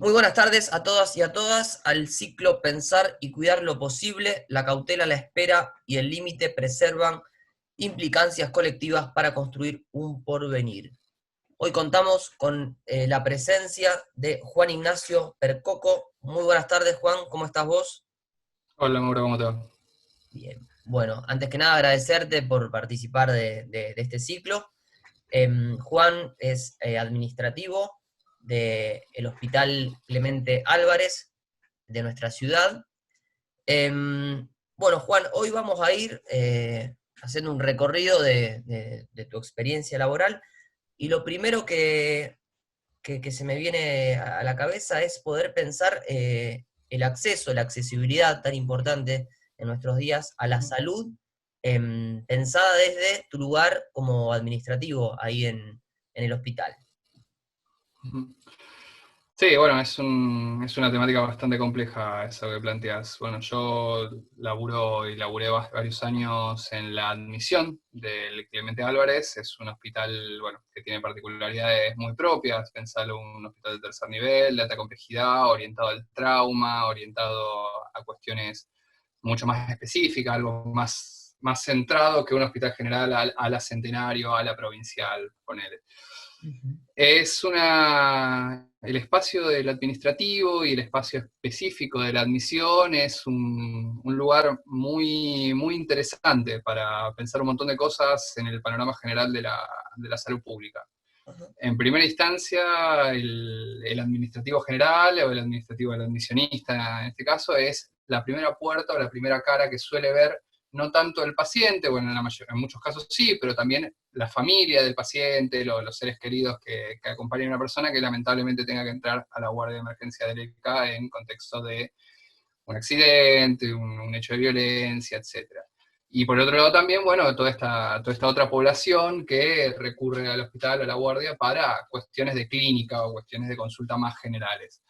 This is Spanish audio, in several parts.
Muy buenas tardes a todas y a todas al ciclo Pensar y Cuidar lo Posible, la cautela, la espera y el límite preservan implicancias colectivas para construir un porvenir. Hoy contamos con la presencia de Juan Ignacio Percoco. Muy buenas tardes, Juan, ¿cómo estás vos? Hola Mauro, ¿cómo te va? Bien, bueno, antes que nada agradecerte por participar de este ciclo. Juan es administrativo del Hospital Clemente Álvarez de nuestra ciudad. Bueno, Juan, hoy vamos a ir haciendo un recorrido de tu experiencia laboral y lo primero que se me viene a la cabeza es poder pensar el acceso, la accesibilidad tan importante en nuestros días a la salud, pensada desde tu lugar como administrativo ahí en el hospital. Ujú. Sí, bueno, es una temática bastante compleja esa que planteas. Bueno, yo laburo y laburé varios años en la admisión del Clemente Álvarez. Es un hospital, bueno, que tiene particularidades muy propias. Pensarlo un hospital de tercer nivel, de alta complejidad, orientado al trauma, orientado a cuestiones mucho más específicas, algo más centrado que un hospital general a la Centenario, a la provincial, ponele. Ujú. El espacio del administrativo y el espacio específico de la admisión es un lugar muy interesante para pensar un montón de cosas en el panorama general de la salud pública. Ajá. En primera instancia, el administrativo general o el administrativo del admisionista, en este caso, es la primera puerta o la primera cara que suele ver no tanto el paciente, bueno, en muchos casos sí, pero también la familia del paciente, los seres queridos que acompañan a una persona que lamentablemente tenga que entrar a la guardia de emergencia del ECA en contexto de un accidente, un hecho de violencia, etcétera. Y por otro lado también, bueno, toda esta otra población que recurre al hospital o a la guardia para cuestiones de clínica o cuestiones de consulta más generales.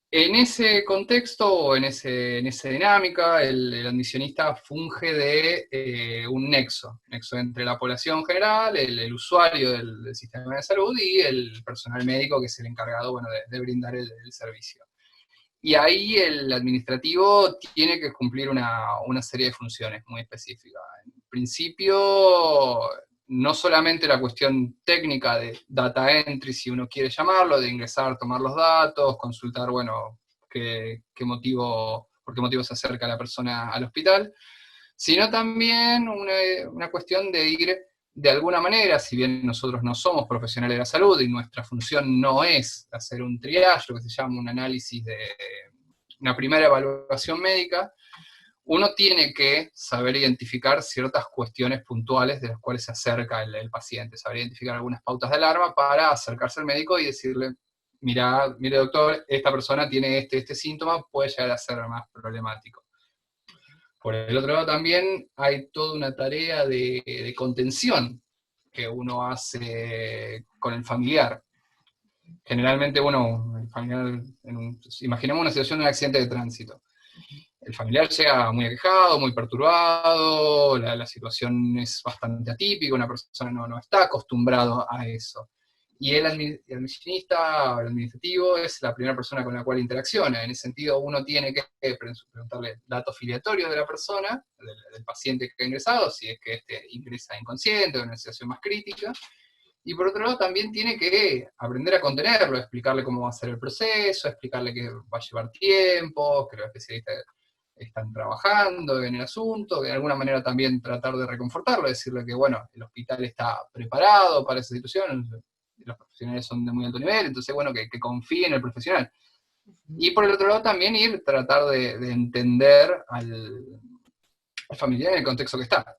En ese contexto, en esa dinámica, el admisionista funge de un nexo entre la población general, el usuario del sistema de salud y el personal médico que es el encargado, bueno, de brindar el servicio. Y ahí el administrativo tiene que cumplir una serie de funciones muy específicas. En principio, no solamente la cuestión técnica de data entry, si uno quiere llamarlo, de ingresar, tomar los datos, consultar, bueno, por qué motivo se acerca la persona al hospital, sino también una cuestión de ir de alguna manera, si bien nosotros no somos profesionales de la salud y nuestra función no es hacer un triage, lo que se llama un análisis de una primera evaluación médica, uno tiene que saber identificar ciertas cuestiones puntuales de las cuales se acerca el paciente, saber identificar algunas pautas de alarma para acercarse al médico y decirle, mire doctor, esta persona tiene este síntoma, puede llegar a ser más problemático. Por el otro lado también hay toda una tarea de contención que uno hace con el familiar. Generalmente el familiar, imaginemos una situación de un accidente de tránsito. El familiar llega muy aquejado, muy perturbado, la situación es bastante atípica, una persona no está acostumbrado a eso. Y el administrista o el administrativo es la primera persona con la cual interacciona. En ese sentido, uno tiene que preguntarle datos filiatorios de la persona, del paciente que ha ingresado, si es que este ingresa inconsciente o en una situación más crítica. Y por otro lado, también tiene que aprender a contenerlo, explicarle cómo va a ser el proceso, explicarle que va a llevar tiempo, que los especialistas están trabajando en el asunto, de alguna manera también tratar de reconfortarlo, decirle que, bueno, el hospital está preparado para esa situación, los profesionales son de muy alto nivel, entonces, bueno, que confíe en el profesional. Y por el otro lado también tratar de entender al familiar en el contexto que está.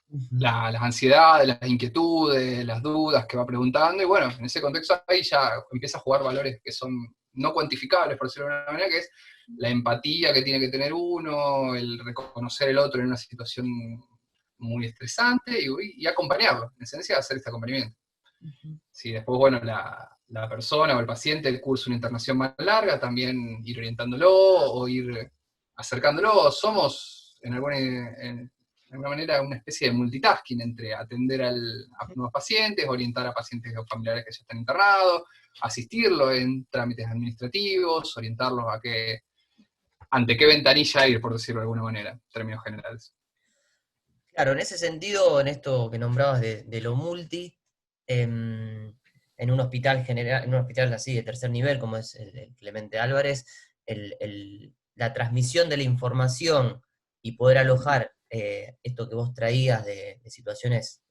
Ujú. Las ansiedades, las inquietudes, las dudas que va preguntando, y bueno, en ese contexto ahí ya empieza a jugar valores que son no cuantificables, por decirlo de alguna manera, que es la empatía que tiene que tener uno, el reconocer el otro en una situación muy estresante y acompañarlo, en esencia hacer este acompañamiento. Ujú. Sí, después, bueno, la persona o el paciente cursa una internación más larga, también ir orientándolo o ir acercándolo. Somos, en alguna manera, una especie de multitasking entre atender a nuevos pacientes, orientar a pacientes o familiares que ya están internados, asistirlo en trámites administrativos, orientarlos ante qué ventanilla ir, por decirlo de alguna manera, en términos generales. Claro, en ese sentido, en esto que nombrabas de lo multi, en un hospital general, en un hospital así de tercer nivel, como es el Clemente Álvarez, la transmisión de la información y poder alojar esto que vos traías de situaciones,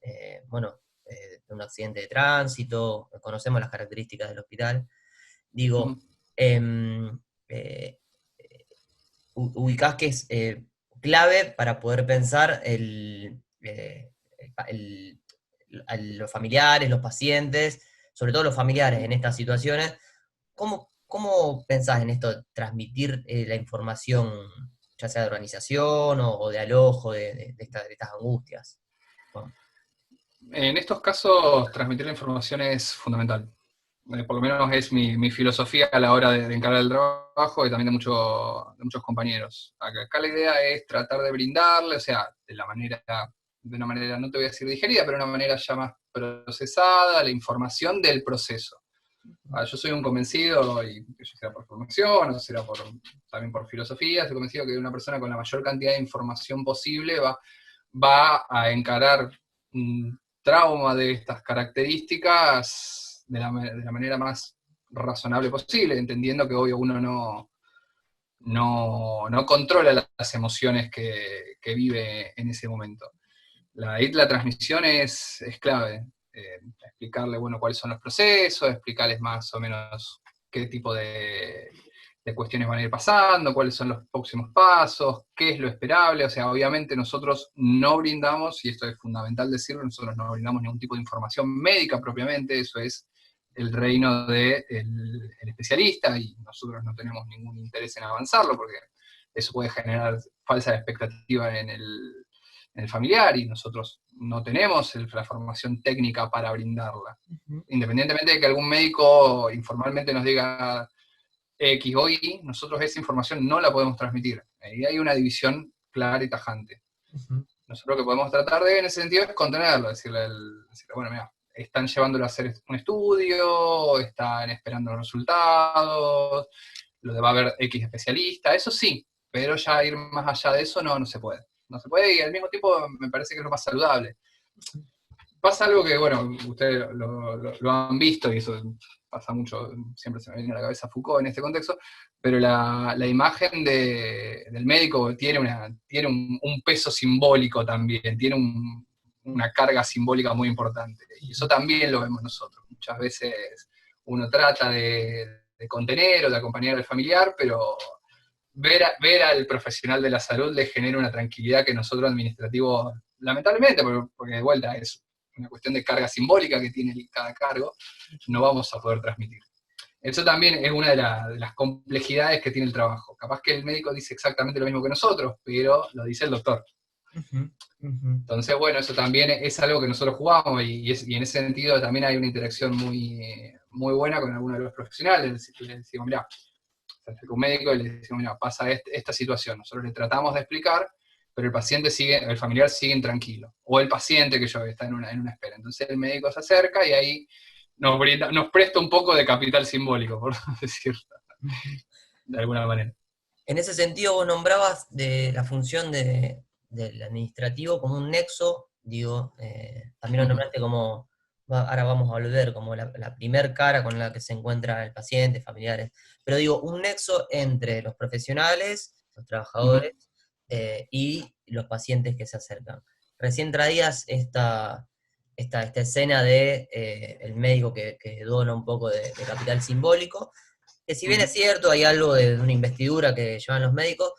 bueno, de un accidente de tránsito, conocemos las características del hospital, digo, em, eh, ubicás que es clave para poder pensar los familiares, los pacientes, sobre todo los familiares en estas situaciones. ¿Cómo pensás en esto de transmitir la información, ya sea de organización o de alojo de estas angustias? Bueno, En estos casos, transmitir la información es fundamental. Por lo menos es mi filosofía a la hora de encarar el trabajo y también de muchos compañeros. Acá la idea es tratar de brindarle, o sea, de una manera, no te voy a decir digerida, pero de una manera ya más procesada, la información del proceso. Yo soy un convencido, y ya sea por formación, o será también por filosofía, estoy convencido que una persona con la mayor cantidad de información posible va a encarar un trauma de estas características de la manera más razonable posible, entendiendo que obvio uno no controla las emociones que vive en ese momento. La transmisión es clave. Explicarle, bueno, cuáles son los procesos, explicarles más o menos qué tipo de cuestiones van a ir pasando, cuáles son los próximos pasos, qué es lo esperable. O sea, obviamente nosotros no brindamos, y esto es fundamental decirlo, nosotros no brindamos ningún tipo de información médica propiamente, eso es el reino del especialista, y nosotros no tenemos ningún interés en avanzarlo, porque eso puede generar falsa expectativa en el familiar, y nosotros no tenemos la formación técnica para brindarla. Independientemente de que algún médico informalmente nos diga X o Y, nosotros esa información no la podemos transmitir. Ahí hay una división clara y tajante. Nosotros lo que podemos tratar de, en ese sentido, es contenerlo, decirle, bueno, mira, están llevándolo a hacer un estudio, están esperando los resultados, lo va a ver X especialista, eso sí, pero ya ir más allá de eso no se puede. No se puede, y al mismo tiempo me parece que es lo más saludable. Pasa algo que, bueno, ustedes lo han visto, y eso pasa mucho, siempre se me viene a la cabeza Foucault en este contexto, pero la imagen del médico tiene un peso simbólico también, tiene una carga simbólica muy importante, y eso también lo vemos nosotros. Muchas veces uno trata de contener o de acompañar al familiar, pero ver al profesional de la salud le genera una tranquilidad que nosotros administrativos, lamentablemente, porque de vuelta es una cuestión de carga simbólica que tiene cada cargo, no vamos a poder transmitir. Eso también es una de las complejidades que tiene el trabajo. Capaz que el médico dice exactamente lo mismo que nosotros, pero lo dice el doctor. Entonces, bueno, eso también es algo que nosotros jugamos, y en ese sentido también hay una interacción muy, muy buena con algunos de los profesionales. Le decimos, mirá, se acerca un médico y le decimos, mira, pasa esta situación. Nosotros le tratamos de explicar, pero el familiar sigue intranquilo. O el paciente que está en una espera. Entonces el médico se acerca y ahí nos presta un poco de capital simbólico, por decirlo de alguna manera. En ese sentido, vos nombrabas de la función del administrativo como un nexo, digo, también lo nombraste como, ahora vamos a volver, como la primer cara con la que se encuentra el paciente, familiares, pero digo, un nexo entre los profesionales, los trabajadores, y los pacientes que se acercan. Recién traías esta escena de el médico que dona un poco de capital simbólico, que si bien es cierto, hay algo de una investidura que llevan los médicos,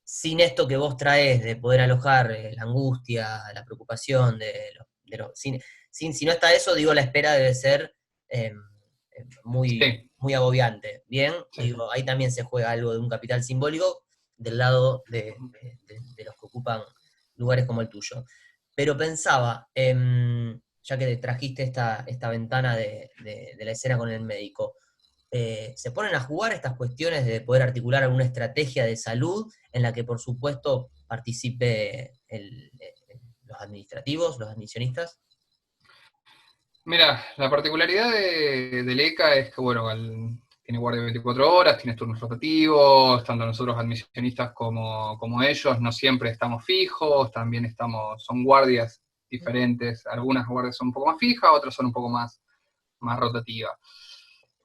sin esto que vos traes de poder alojar la angustia, la preocupación si no está eso, digo, la espera debe ser muy, Sí, muy agobiante. Bien, sí. digo, ahí también se juega algo de un capital simbólico del lado de los que ocupan lugares como el tuyo. Pero pensaba, ya que trajiste esta ventana de la escena con el médico, se ponen a jugar estas cuestiones de poder articular alguna estrategia de salud en la que, por supuesto, participe los administrativos, los admisionistas. Mira, la particularidad del ECA es que, bueno, tiene guardia 24 horas, tiene turnos rotativos, tanto nosotros admisionistas como ellos, no siempre estamos fijos, también son guardias diferentes, algunas guardias son un poco más fijas, otras son un poco más rotativas.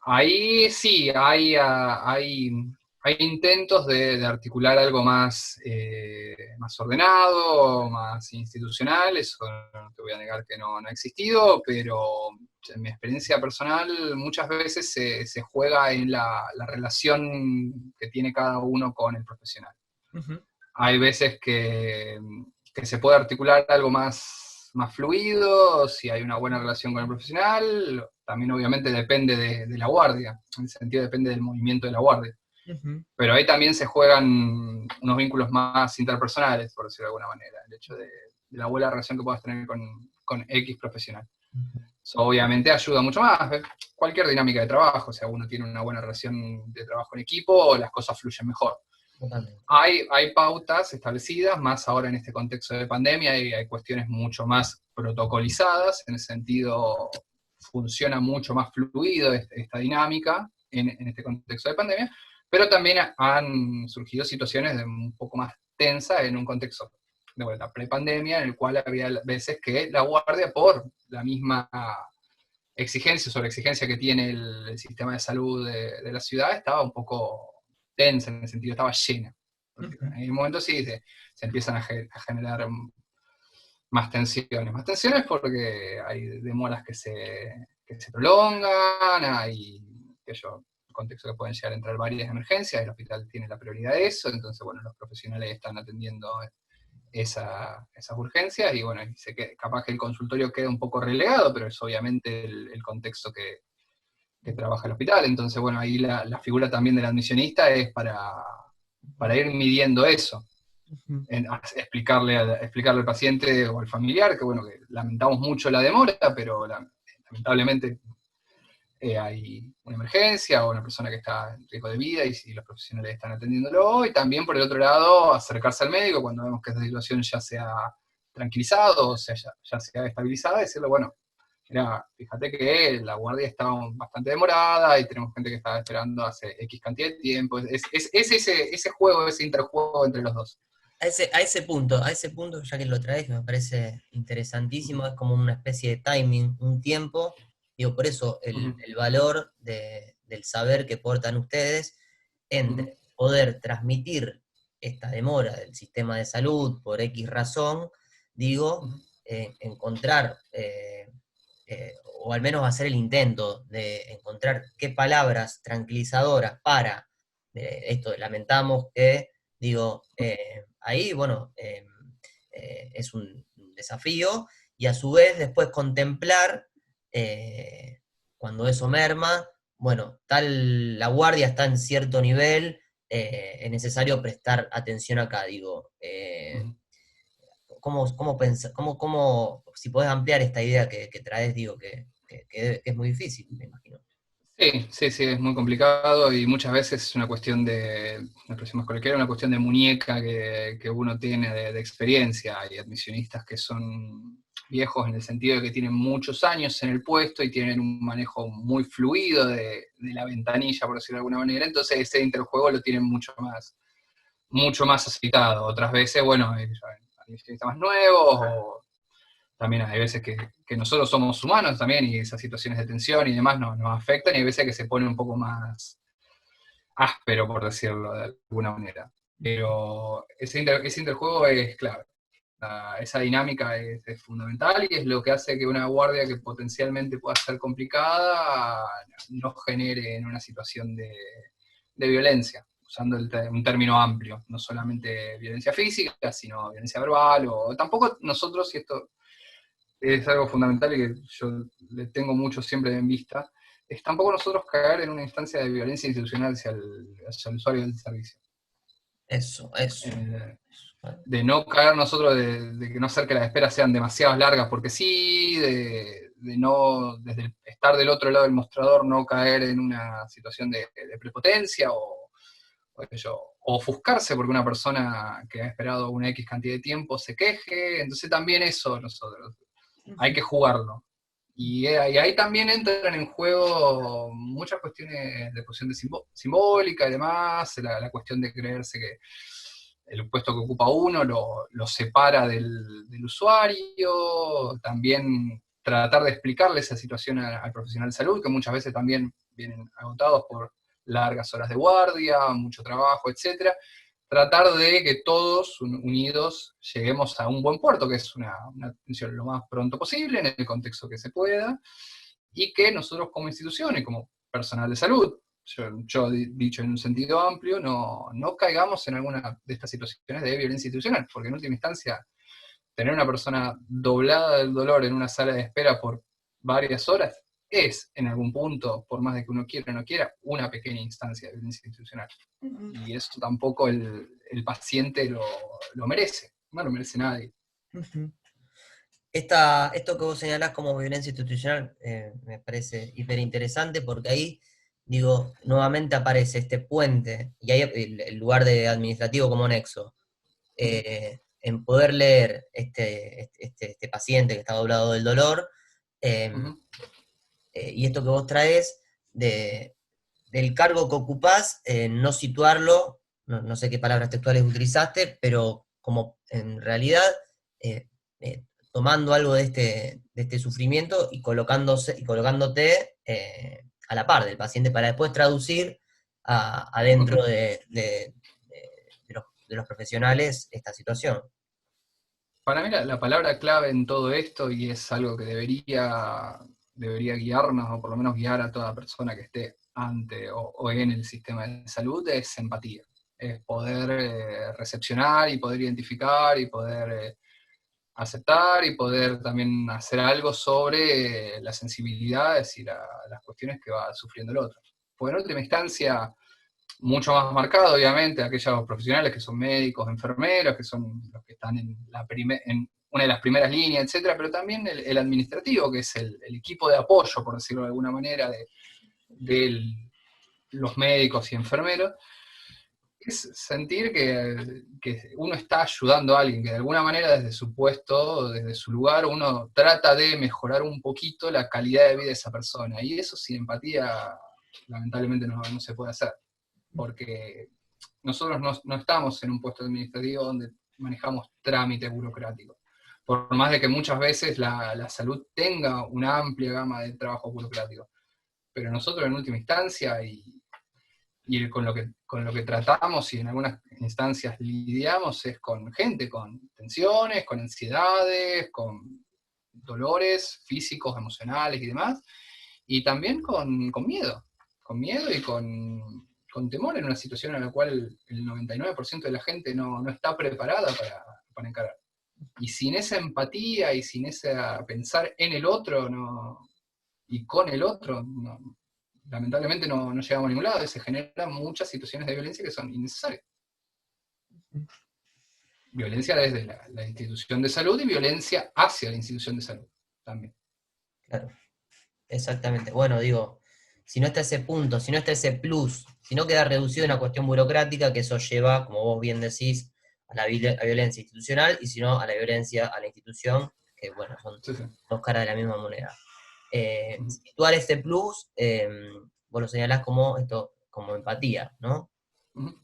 Ahí sí, hay intentos de articular algo más ordenado, más institucional, eso no te voy a negar que no ha existido, pero en mi experiencia personal muchas veces se juega en la relación que tiene cada uno con el profesional. Ujú. Hay veces que se puede articular algo más fluido, si hay una buena relación con el profesional, también obviamente depende de la guardia, en ese sentido depende del movimiento de la guardia. Ujú. Pero ahí también se juegan unos vínculos más interpersonales, por decirlo de alguna manera, el hecho de la buena relación que puedas tener con X profesional. Eso obviamente ayuda mucho más. Cualquier dinámica de trabajo, o sea, uno tiene una buena relación de trabajo en equipo, las cosas fluyen mejor. Totalmente. Hay pautas establecidas, más ahora en este contexto de pandemia, hay cuestiones mucho más protocolizadas, en el sentido funciona mucho más fluido esta dinámica en este contexto de pandemia, pero también han surgido situaciones un poco más tensas en un contexto de vuelta prepandemia, en el cual había veces que la guardia, por la misma exigencia sobre exigencia que tiene el sistema de salud de la ciudad, estaba un poco tensa, en el sentido, estaba llena. Ujú. En un momento sí se empiezan a generar más tensiones. Más tensiones porque hay demoras que se prolongan, hay contextos que pueden llegar a entrar varias emergencias, el hospital tiene la prioridad de eso, entonces, bueno, los profesionales están atendiendo esas urgencias, y bueno, capaz que el consultorio queda un poco relegado, pero es obviamente el contexto que trabaja el hospital. Entonces, bueno, ahí la figura también del admisionista es para ir midiendo eso. Ujú. Explicarle al paciente o al familiar que, bueno, que lamentamos mucho la demora, pero lamentablemente hay una emergencia o una persona que está en riesgo de vida y si los profesionales están atendiéndolo, y también por el otro lado acercarse al médico cuando vemos que esta situación ya se ha tranquilizado, o sea, ya se ha estabilizado, y decirle, bueno, mira, fíjate que la guardia está bastante demorada y tenemos gente que está esperando hace X cantidad de tiempo. Es ese juego, ese interjuego entre los dos. A ese punto, ya que lo traes, que me parece interesantísimo, es como una especie de timing, un tiempo, digo, por eso Ujú, el valor del saber que portan ustedes ujú, entre poder transmitir esta demora del sistema de salud por X razón, digo, ujú, encontrar, o al menos hacer el intento de encontrar qué palabras tranquilizadoras para, esto, lamentamos que, digo, ahí, bueno, es un desafío, y a su vez después contemplar, cuando eso merma, bueno, la guardia está en cierto nivel, es necesario prestar atención acá, digo. ujú. Si podés ampliar esta idea que traes, digo, que es muy difícil, me imagino. Sí, sí, sí, es muy complicado y muchas veces es una cuestión la próxima cualquiera, una cuestión de muñeca que uno tiene de experiencia. Hay admisionistas que son viejos en el sentido de que tienen muchos años en el puesto y tienen un manejo muy fluido de la ventanilla, por decirlo de alguna manera, entonces ese interjuego lo tienen mucho más aceitado. Otras veces, bueno, hay admisionistas más nuevos, o también hay veces que nosotros somos humanos también y esas situaciones de tensión y demás nos afectan, y hay veces que se pone un poco más áspero, por decirlo de alguna manera. Pero ese interjuego es clave. Esa dinámica es fundamental y es lo que hace que una guardia que potencialmente pueda ser complicada no genere en una situación de violencia, usando un término amplio, no solamente violencia física, sino violencia verbal, o tampoco nosotros, y esto es algo fundamental y que yo le tengo mucho siempre en vista, es tampoco nosotros caer en una instancia de violencia institucional hacia el usuario del servicio. Eso, eso. Eh, Eso. de no caer nosotros, de que no hacer que las esperas sean demasiado largas porque sí, de no, desde estar del otro lado del mostrador, no caer en una situación de prepotencia o qué sé yo, o ofuscarse porque una persona que ha esperado una X cantidad de tiempo se queje. Entonces también eso nosotros hay que jugarlo. Y ahí también entran en juego muchas cuestiones de posición simbólica y demás, la cuestión de creerse que el puesto que ocupa uno lo separa del usuario, también tratar de explicarle esa situación al profesional de salud, que muchas veces también vienen agotados por largas horas de guardia, mucho trabajo, etcétera. Tratar de que todos unidos lleguemos a un buen puerto, que es una atención lo más pronto posible, en el contexto que se pueda, y que nosotros como institución y como personal de salud, yo dicho en un sentido amplio, no caigamos en alguna de estas situaciones de violencia institucional, porque en última instancia, tener una persona doblada del dolor en una sala de espera por varias horas es, en algún punto, por más de que uno quiera o no quiera, una pequeña instancia de violencia institucional. Y eso tampoco el paciente lo merece, no lo merece nadie. Esto que vos señalás como violencia institucional me parece hiper interesante porque ahí, digo, nuevamente aparece este puente y hay el lugar de administrativo como nexo. En poder leer este paciente que está doblado del dolor, Uh-huh. y esto que vos traes del cargo que ocupás, no situarlo, no sé qué palabras textuales utilizaste, pero como en realidad eh, tomando algo de este sufrimiento y colocándote a la par del paciente para después traducir adentro Uh-huh. de los profesionales esta situación. Para mí la palabra clave en todo esto, y es algo que debería guiarnos, o por lo menos guiar a toda persona que esté ante o en el sistema de salud, es empatía. Es poder recepcionar y poder identificar y poder aceptar y poder también hacer algo sobre las sensibilidades y las cuestiones que va sufriendo el otro. Porque en última instancia, mucho más marcado, obviamente, aquellos profesionales que son médicos, enfermeros, que son los que están en una de las primeras líneas, etcétera, pero también el administrativo, que es el equipo de apoyo, por decirlo de alguna manera, de los médicos y enfermeros, es sentir que uno está ayudando a alguien, que de alguna manera desde su puesto, desde su lugar, uno trata de mejorar un poquito la calidad de vida de esa persona. Y eso sin empatía, lamentablemente no se puede hacer, porque nosotros no estamos en un puesto administrativo donde manejamos trámites burocráticos. Por más de que muchas veces la salud tenga una amplia gama de trabajo burocrático. Pero nosotros en última instancia, y con lo que tratamos y en algunas instancias lidiamos, es con gente con tensiones, con ansiedades, con dolores físicos, emocionales y demás, y también con miedo y con temor en una situación en la cual el 99% de la gente no está preparada para encarar. Y sin esa empatía y sin ese pensar en el otro y con el otro, lamentablemente no llegamos a ningún lado y se generan muchas situaciones de violencia que son innecesarias. Violencia desde la institución de salud y violencia hacia la institución de salud también. Claro, exactamente. Bueno, digo, si no está ese punto, si no está ese plus, si no queda reducido a una cuestión burocrática, que eso lleva, como vos bien decís, a violencia institucional, y si no, a la violencia a la institución, que bueno, son Sí, sí. dos caras de la misma moneda. Uh-huh. Situar este plus, vos lo señalás como esto, como empatía, ¿no? Uh-huh.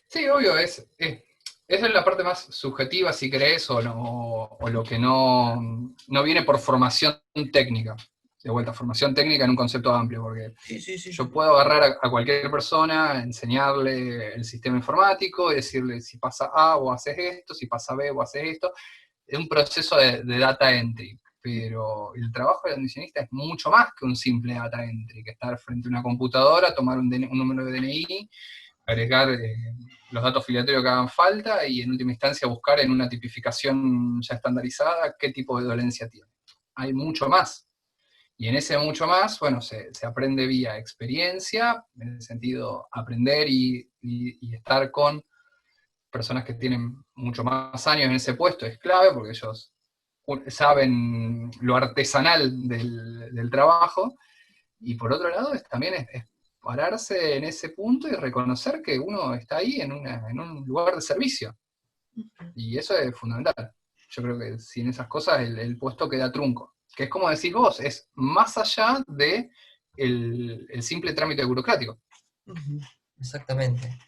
Sí, obvio, esa es la parte más subjetiva, si crees, o lo que no viene por formación técnica. De vuelta, formación técnica en un concepto amplio, porque Sí, sí, sí. yo puedo agarrar a cualquier persona, enseñarle el sistema informático y decirle, si pasa A, vos haces esto, si pasa B, vos haces esto. Es un proceso de data entry, pero el trabajo del admisionista es mucho más que un simple data entry, que estar frente a una computadora, tomar un número de DNI, agregar los datos filiatorios que hagan falta y en última instancia buscar en una tipificación ya estandarizada qué tipo de dolencia tiene. Hay mucho más. Y en ese mucho más, bueno, se aprende vía experiencia, en el sentido aprender y estar con personas que tienen mucho más años en ese puesto es clave, porque ellos saben lo artesanal del trabajo, y por otro lado también es pararse en ese punto y reconocer que uno está ahí en un lugar de servicio, y eso es fundamental. Yo creo que sin esas cosas el puesto queda trunco, que es como decís vos, es más allá de el simple trámite burocrático. Exactamente.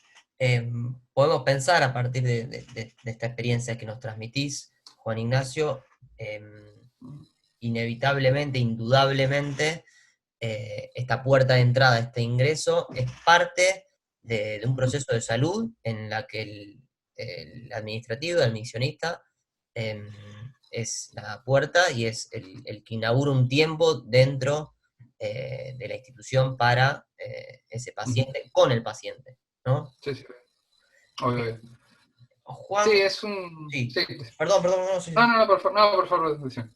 Podemos pensar a partir de esta experiencia que nos transmitís, Juan Ignacio, inevitablemente, indudablemente, esta puerta de entrada, este ingreso, es parte de un proceso de salud en la que el administrativo, el admisionista, em, es la puerta y es el que inaugura un tiempo dentro de la institución para ese paciente, con el paciente, ¿no? Sí, sí, obvio, obvio. Sí, Juan, es un... sí, Sí. perdón, perdón, no, sí, No, sí. no, no, por favor, decime.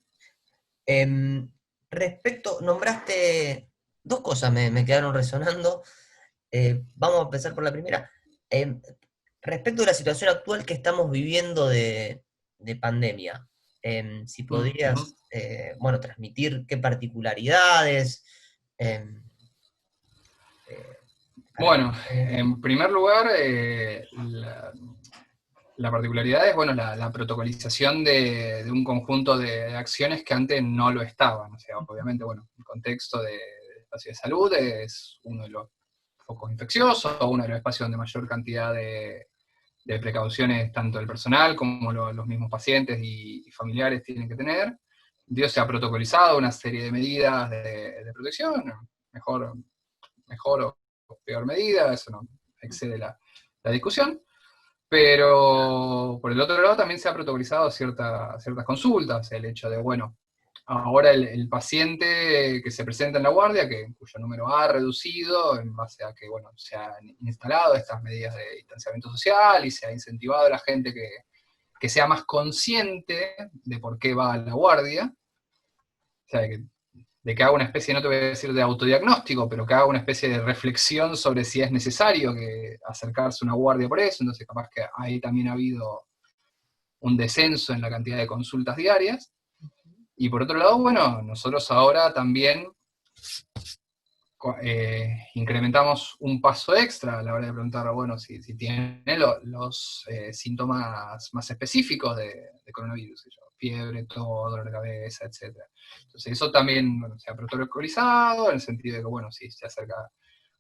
Nombraste dos cosas, me quedaron resonando. Vamos a empezar por la primera. Em, Respecto de la situación actual que estamos viviendo de pandemia, si Ujú. podrías, bueno, transmitir qué particularidades, em, eh, Bueno, características. en primer lugar, la particularidad es, bueno, la protocolización de un conjunto de acciones que antes no lo estaban. O sea, obviamente, bueno, el contexto del espacio de salud es uno de los focos infecciosos, uno de los espacios donde mayor cantidad de precauciones tanto el personal como los mismos pacientes y familiares tienen que tener. Dios se ha protocolizado una serie de medidas de protección, mejor, mejor o peor medida, eso no excede la discusión. Pero por el otro lado también se ha protocolizado ciertas consultas, el hecho de, bueno, ahora el paciente que se presenta en la guardia, cuyo número ha reducido en base a que, bueno, se han instalado estas medidas de distanciamiento social y se ha incentivado a la gente que sea más consciente de por qué va a la guardia, o sea, de que haga una especie, no te voy a decir de autodiagnóstico, pero que haga una especie de reflexión sobre si es necesario que acercarse a una guardia por eso, entonces capaz que ahí también ha habido un descenso en la cantidad de consultas diarias. Y por otro lado, bueno, nosotros ahora también incrementamos un paso extra a la hora de preguntar, bueno, si tiene los síntomas más específicos de coronavirus, fiebre, tos, dolor de cabeza, etc. Entonces eso también, bueno, se ha protocolizado en el sentido de que, bueno, si se acerca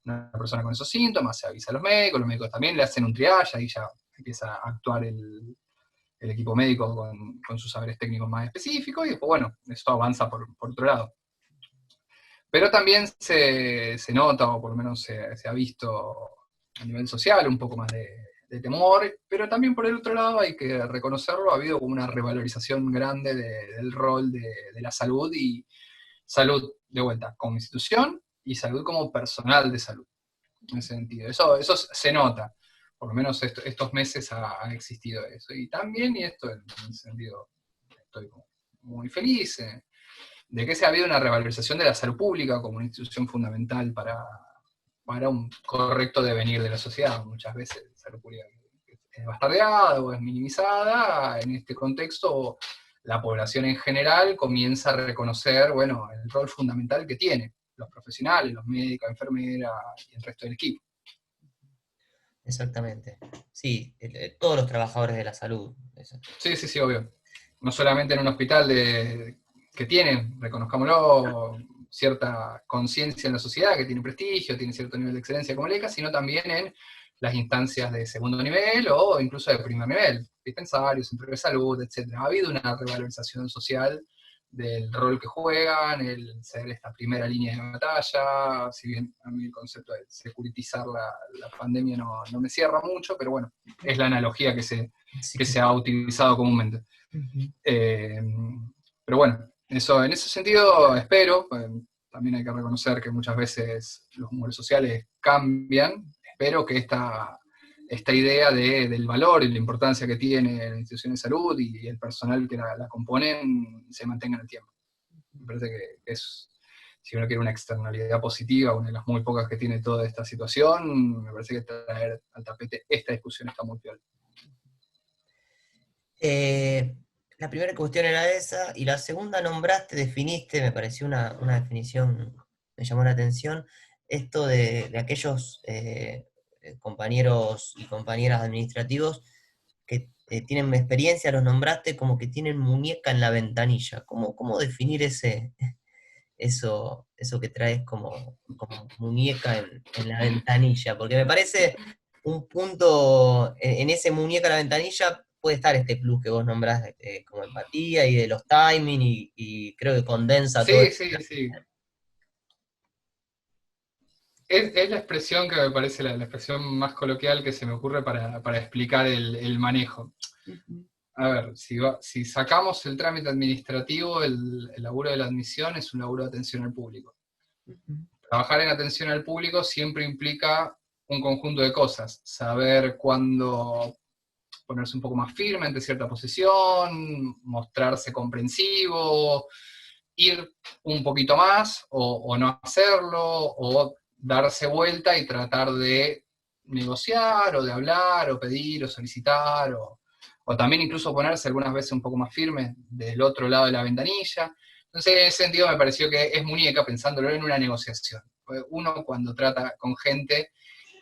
una persona con esos síntomas, se avisa a los médicos también le hacen un triage, ahí ya empieza a actuar el equipo médico con sus saberes técnicos más específicos, y después, bueno, eso avanza por otro lado. Pero también se nota, o por lo menos se ha visto a nivel social, un poco más de temor, pero también por el otro lado hay que reconocerlo, ha habido una revalorización grande del rol de la salud, y salud de vuelta como institución y salud como personal de salud, en ese sentido. Eso se nota, por lo menos estos meses ha existido eso. Y también, y esto en ese sentido estoy muy feliz, de que se ha habido una revalorización de la salud pública como una institución fundamental para un correcto devenir de la sociedad. Muchas veces la salud pública es bastardeada o es minimizada. En este contexto, la población en general comienza a reconocer, bueno, el rol fundamental que tienen los profesionales, los médicos, enfermeras y el resto del equipo. Exactamente. Sí, todos los trabajadores de la salud. Eso. Sí, sí, sí, obvio. No solamente en un hospital que tiene, reconozcámoslo, cierta conciencia en la sociedad, que tiene prestigio, tiene cierto nivel de excelencia como LECA, sino también en las instancias de segundo nivel o incluso de primer nivel, dispensarios, centros de salud, etc. Ha habido una revalorización social del rol que juegan, el ser esta primera línea de batalla, si bien a mí el concepto de securitizar la pandemia no me cierra mucho, pero bueno, es la analogía Sí que que- se ha utilizado comúnmente. Ujú. Eh, pero bueno, eso, en ese sentido espero, también hay que reconocer que muchas veces los humores sociales cambian, espero que esta idea del valor y la importancia que tiene la institución de salud y el personal que la componen se mantenga en el tiempo. Me parece que es, si uno quiere una externalidad positiva, una de las muy pocas que tiene toda esta situación, me parece que traer al tapete esta discusión está muy bien. Eh, la primera cuestión era esa, y la segunda nombraste, definiste, me pareció una definición, me llamó la atención, esto de aquellos compañeros y compañeras administrativos que tienen experiencia, los nombraste como que tienen muñeca en la ventanilla. ¿Cómo definir eso que traes como muñeca en la ventanilla? Porque me parece un punto, en ese muñeca en la ventanilla puede estar este plus que vos nombrás, como empatía y de los timing, y creo que condensa todo. Sí, sí, sí. Es la expresión que me parece la expresión más coloquial que se me ocurre para explicar el manejo. Ujú, A ver, si sacamos el trámite administrativo, el laburo de la admisión es un laburo de atención al público. ujú, Trabajar en atención al público siempre implica un conjunto de cosas. Saber cuándo ponerse un poco más firme ante cierta posición, mostrarse comprensivo, ir un poquito más o no hacerlo, o darse vuelta y tratar de negociar o de hablar o pedir o solicitar o también incluso ponerse algunas veces un poco más firme del otro lado de la ventanilla. Entonces, en ese sentido me pareció que es muñeca pensándolo en una negociación. Uno cuando trata con gente,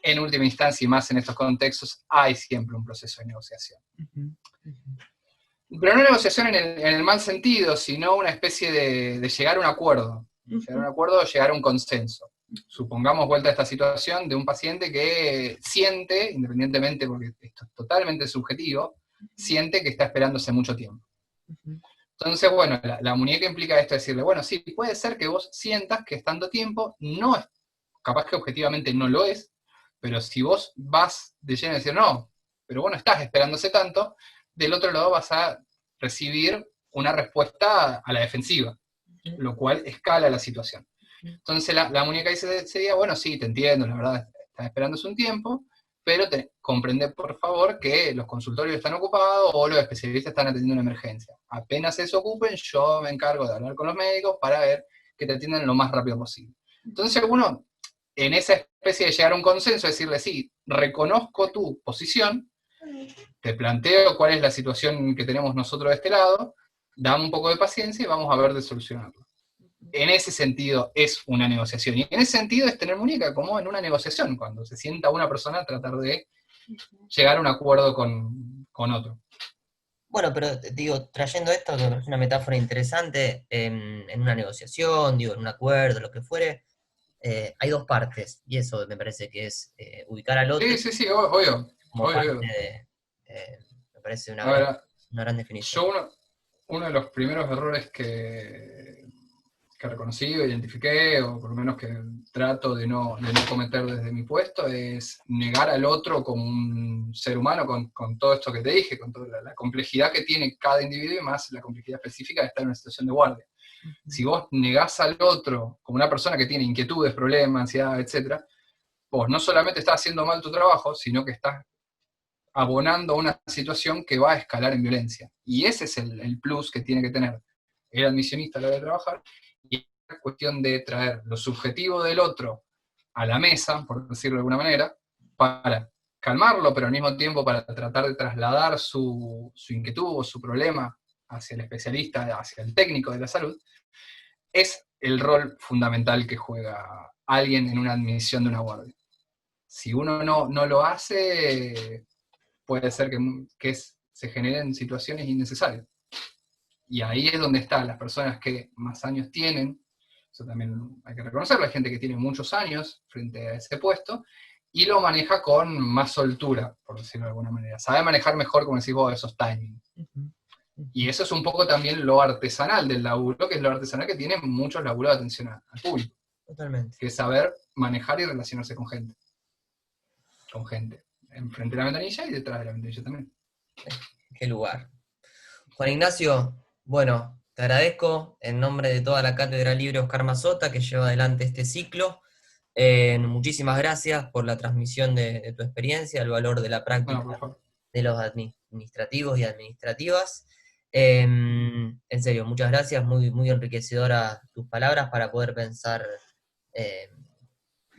en última instancia y más en estos contextos, hay siempre un proceso de negociación. ujú, ujú, Pero no negociación en el mal sentido, sino una especie de llegar a un acuerdo. Llegar a un acuerdo o llegar a un consenso. Supongamos vuelta a esta situación de un paciente que siente, independientemente, porque esto es totalmente subjetivo, siente que está esperando hace mucho tiempo. ujú, Entonces, bueno, la muñeca implica esto, decirle, bueno, sí, puede ser que vos sientas que es tanto tiempo, no es, capaz que objetivamente no lo es, pero si vos vas de lleno a decir, no, pero vos no estás esperándose tanto, del otro lado vas a recibir una respuesta a la defensiva, ujú, lo cual escala la situación. ujú. Entonces la muñeca dice ese día, bueno, sí, te entiendo, la verdad, estás esperándose un tiempo, pero comprende por favor que los consultorios están ocupados o los especialistas están atendiendo una emergencia. Apenas se ocupen, yo me encargo de hablar con los médicos para ver que te atiendan lo más rápido posible. Entonces uno, en esa especie de llegar a un consenso, decirle, sí, reconozco tu posición, te planteo cuál es la situación que tenemos nosotros de este lado, dame un poco de paciencia y vamos a ver de solucionarlo. En ese sentido es una negociación. Y en ese sentido es tener muñeca como en una negociación, cuando se sienta una persona a tratar de llegar a un acuerdo con otro. Bueno, pero digo, trayendo esto, que me parece una metáfora interesante, en una negociación, digo, en un acuerdo, lo que fuere, hay dos partes, y eso me parece que es ubicar al otro Sí, sí, sí, obvio, como obvio, parte obvio. me parece A ver, una gran definición. yo uno de los primeros errores que reconocí o identifiqué, o por lo menos que trato de no cometer desde mi puesto, es negar al otro como un ser humano con todo esto que te dije, con toda la complejidad que tiene cada individuo y más la complejidad específica de estar en una situación de guardia. Si vos negás al otro como una persona que tiene inquietudes, problemas, ansiedad, etc., vos no solamente estás haciendo mal tu trabajo, sino que estás abonando a una situación que va a escalar en violencia. Y ese es el plus que tiene que tener el admisionista a la hora de trabajar, y es cuestión de traer lo subjetivo del otro a la mesa, por decirlo de alguna manera, para calmarlo, pero al mismo tiempo para tratar de trasladar su inquietud o su problema hacia el especialista, hacia el técnico de la salud, es el rol fundamental que juega alguien en una admisión de una guardia. Si uno no lo hace, puede ser que se generen situaciones innecesarias. Y ahí es donde están las personas que más años tienen, eso también hay que reconocerlo, hay gente que tiene muchos años frente a ese puesto, y lo maneja con más soltura, por decirlo de alguna manera. Sabe manejar mejor, como decís vos, esos timings. Ujú, Y ujú, eso es un poco también lo artesanal del laburo, que es lo artesanal que tiene muchos laburos de atención al público, totalmente. que es saber manejar y relacionarse con gente, enfrente de la ventanilla y detrás de la ventanilla también. Qué lugar. Juan Ignacio, bueno, te agradezco en nombre de toda la Cátedra Libre Oscar Mazota que lleva adelante este ciclo. Muchísimas gracias por la transmisión de tu experiencia, el valor de la No, práctica por favor. de los administrativos y administrativas. En serio, muchas gracias, muy, muy enriquecedoras tus palabras para poder pensar, eh,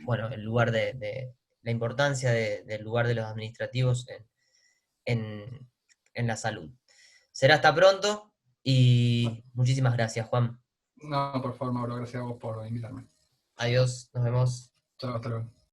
bueno, el lugar la importancia del lugar de los administrativos en, en la salud. Será hasta pronto y muchísimas gracias, Juan. No, por favor, Mauro, gracias a vos por invitarme. Adiós, nos vemos. Chao, hasta luego.